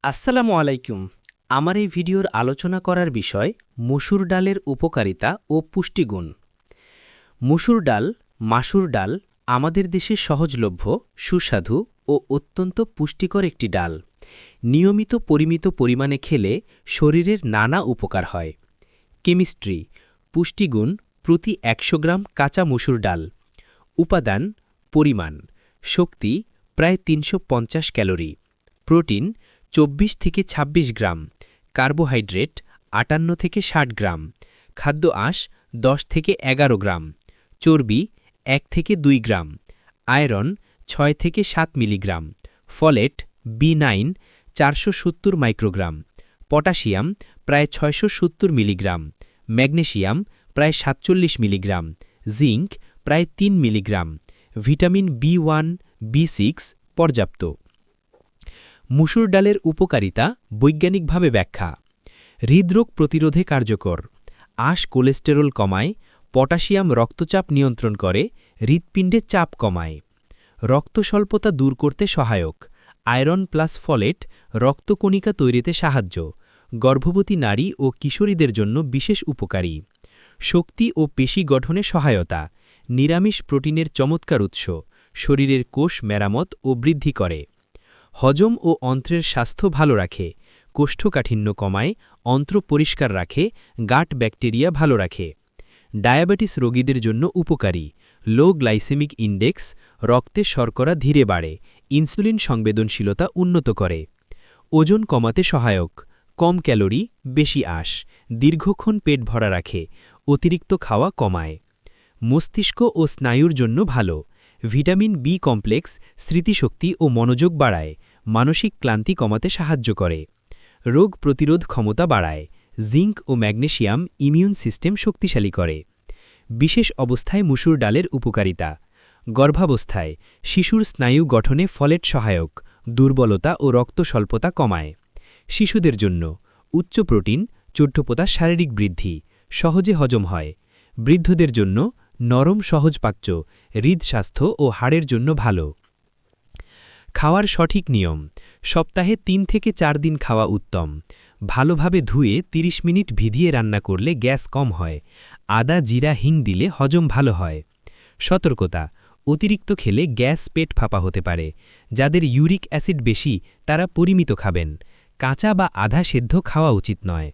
আসসালামু আলাইকুম। আমার এই ভিডিওর আলোচনা করার বিষয় মসুর ডালের উপকারিতা ও পুষ্টিগুণ। মসুর ডাল, মাসুর ডাল আমাদের দেশে সহজলভ্য, সুস্বাদু ও অত্যন্ত পুষ্টিকর একটি ডাল। নিয়মিত পরিমিত পরিমাণে খেলে শরীরের নানা উপকার হয়। কেমিস্ট্রি, পুষ্টিগুণ প্রতি ১০০ গ্রাম কাঁচা মসুর ডাল। উপাদান, পরিমাণ, শক্তি প্রায় ৩৫০ ক্যালোরি, প্রোটিন ২৪ থেকে ২৬ গ্রাম, কার্বোহাইড্রেট ৫৮ থেকে ৬০ গ্রাম, খাদ্য আঁশ ১০ থেকে ১১ গ্রাম, চর্বি ১ থেকে ২ গ্রাম, আয়রন ৬ থেকে ৭ milligram, folate B9 ৪৭০ microgram, potassium প্রায় ৬৭০ মিলিগ্রাম, ম্যাগনেসিয়াম প্রায় ৪৭ মিলিগ্রাম, জিঙ্ক প্রায় ৩ মিলিগ্রাম, ভিটামিন B1 B6 পর্যাপ্ত। মসুর ডালের উপকারিতা বৈজ্ঞানিকভাবে ব্যাখ্যা। হৃদরোগ প্রতিরোধে কার্যকর, আঁশ কোলেস্টেরল কমায়, পটাশিয়াম রক্তচাপ নিয়ন্ত্রণ করে, হৃৎপিণ্ডে চাপ কমায়, রক্তস্বল্পতা দূর করতে সহায়ক, আয়রন প্লাস ফলেট রক্তকণিকা তৈরিতে সাহায্য, গর্ভবতী নারী ও কিশোরীদের জন্য বিশেষ উপকারী, শক্তি ও পেশি গঠনে সহায়তা, নিরামিষ প্রোটিনের চমৎকার উৎস, শরীরের কোষ মেরামত ও বৃদ্ধি করে, হজম ও অন্ত্রের স্বাস্থ্য ভালো রাখে, কোষ্ঠকাঠিন্য কমায়, অন্ত্র পরিষ্কার রাখে, গাট ব্যাকটেরিয়া ভালো রাখে, ডায়াবেটিস রোগীদের জন্য উপকারী, লো গ্লাইসেমিক ইন্ডেক্স, রক্তে শর্করা ধীরে বাড়ে, ইনসুলিন সংবেদনশীলতা উন্নত করে, ওজন কমাতে সহায়ক, কম ক্যালোরি বেশি আঁশ, দীর্ঘক্ষণ পেট ভরা রাখে, অতিরিক্ত খাওয়া কমায়, মস্তিষ্ক ও স্নায়ুর জন্য ভালো, ভিটামিন বি কমপ্লেক্স স্মৃতিশক্তি ও মনোযোগ বাড়ায়, মানসিক ক্লান্তি কমাতে সাহায্য করে, রোগ প্রতিরোধ ক্ষমতা বাড়ায়, জিঙ্ক ও ম্যাগনেসিয়াম ইমিউন সিস্টেম শক্তিশালী করে। বিশেষ অবস্থায় মসুর ডালের উপকারিতা। গর্ভাবস্থায় শিশুর স্নায়ু গঠনে ফলেট সহায়ক, দুর্বলতা ও রক্ত স্বল্পতা কমায়। শিশুদের জন্য উচ্চ প্রোটিন, চট্টপোতা শারীরিক বৃদ্ধি, সহজে হজম হয়। বৃদ্ধদের জন্য নরম সহজপাচ্য, হৃদস্বাস্থ্য ও হাড়ের জন্য ভালো। খাওয়ার সঠিক নিয়ম, সপ্তাহে ৩ থেকে ৪ দিন খাওয়া উত্তম। ভালোভাবে ধুয়ে ৩০ মিনিট ভিজিয়ে রান্না করলে গ্যাস কম হয়। আদা জিরা হিং দিলে হজম ভালো হয়। সতর্কতা, অতিরিক্ত খেলে গ্যাস পেট ফাঁপা হতে পারে। যাদের ইউরিক অ্যাসিড বেশি তারা পরিমিত খাবেন। কাঁচা বা আধা সেদ্ধ খাওয়া উচিত নয়।